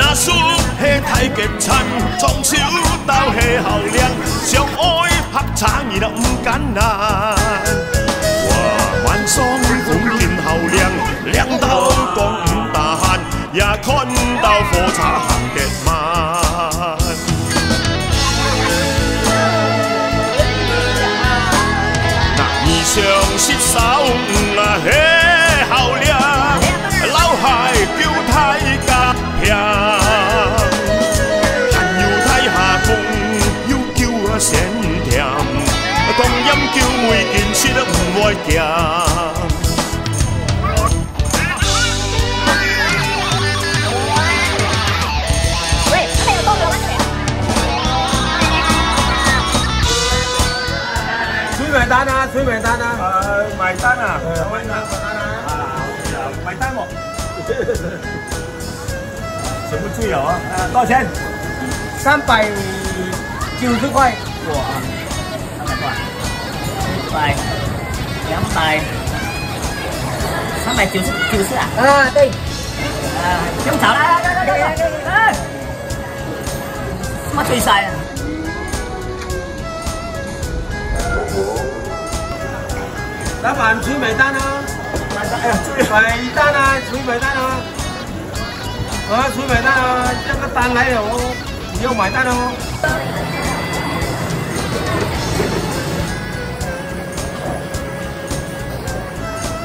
那输迄太极餐，从手到下后亮，相爱合茶儿啦唔简单。哇，万双款见后亮，亮到讲唔大限，也看到火茶行极慢。那衣裳失手啊，迄后亮，老海叫太甲平。 鲜甜，当饮酒每件事都唔爱行。喂，这有多少蚊子？谁买单啊？谁买单啊？买单啊！买单我。全部自由啊！多少钱？390块。 哇，300块，290啊？啊，对。不用吵了，来，他妈吹晒啊！老板，谁买单啊？买单，哎呀，买单啊！谁买单啊？谁买单啊？这个单来了哦，你要买单哦。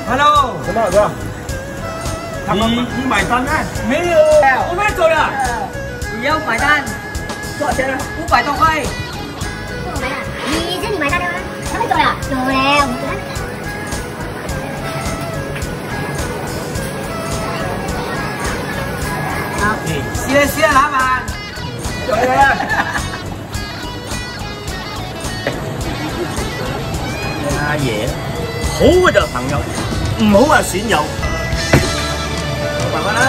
Hello， 什么哥？你买单啊？没有，我们走了。你要买单，多少钱啊？500多块。我没了，你买单的吗？他们走了，走了，我们好，谢谢老板。阿爺，好嘅就朋友。 唔好啊，損友，慢慢啦。